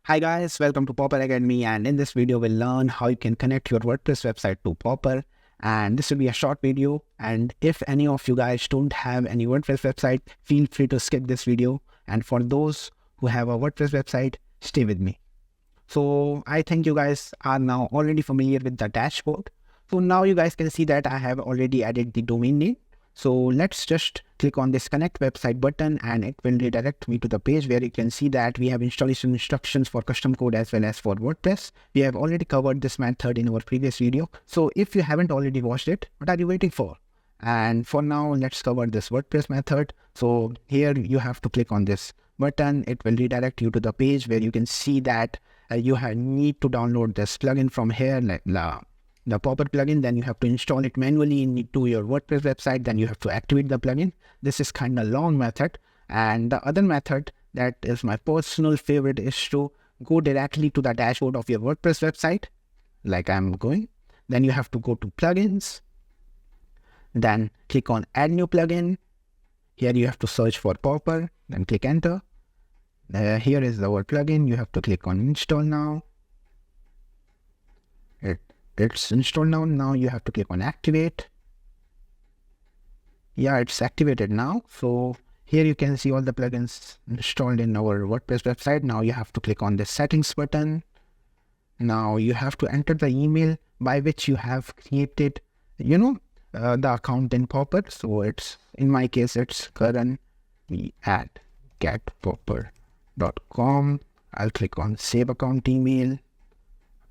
Hi guys, welcome to Popper Academy, and in this video we'll learn how you can connect your WordPress website to Popper. And this will be a short video, and if any of you guys don't have any WordPress website, feel free to skip this video, and for those who have a WordPress website, stay with me. So I think you guys are now already familiar with the dashboard. So now you guys can see that I have already added the domain name. So let's just click on this connect website button and it will redirect me to the page where you can see that we have installation instructions for custom code as well as for WordPress. We have already covered this method in our previous video. So if you haven't already watched it, what are you waiting for? And for now, let's cover this WordPress method. So here you have to click on this button. It will redirect you to the page where you can see that you need to download this plugin from here, like the Popper plugin. Then you have to install it manually into your WordPress website. Then you have to activate the plugin. This is kind of long method. And the other method that is my personal favorite is to go directly to the dashboard of your WordPress website, like I'm going. Then you have to go to plugins. Then click on add new plugin. Here you have to search for Popper, then click enter. Here is our plugin. You have to click on install now. It's installed now. Now you have to click on activate. Yeah, it's activated now. So here you can see all the plugins installed in our WordPress website. Now you have to click on the settings button. Now you have to enter the email by which you have created, the account in Popper. So it's, in my case, it's karan@getpopper.com. I'll click on save account email.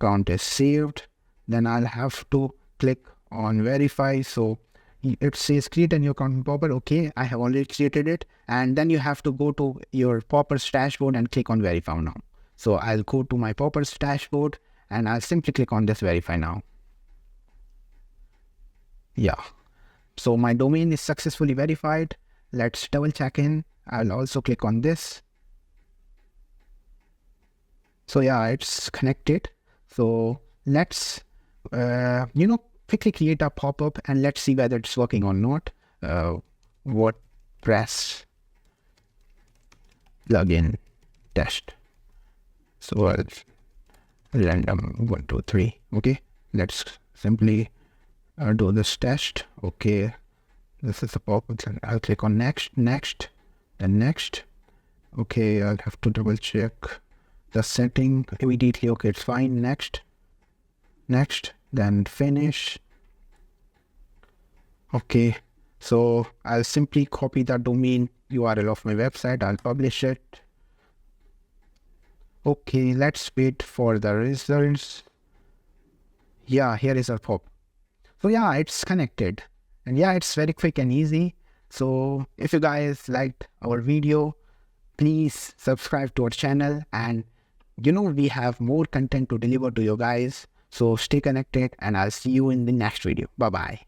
Account is saved. Then I'll have to click on verify. So it says create a new account in Popper. Okay, I have already created it. And then you have to go to your Popper's dashboard and click on verify now. So I'll go to my Popper's dashboard and I'll simply click on this verify now. Yeah, so my domain is successfully verified. Let's double check in. I'll also click on this. So yeah, it's connected. So let's quickly create a pop-up and let's see whether it's working or not. WordPress plugin test. So I'll random 1 2 3. Okay, let's simply do this test. Okay, this is a pop-up. I'll click on next, then next. Okay, I'll have to double check the setting immediately. Okay, it's fine. Next, then finish. Okay, so I'll simply copy the domain URL of my website. I'll publish it. Okay, let's wait for the results. Yeah, here is our pop. So yeah, it's connected, and yeah, it's very quick and easy. So if you guys liked our video, please subscribe to our channel, and we have more content to deliver to you guys. So stay connected and I'll see you in the next video. Bye bye.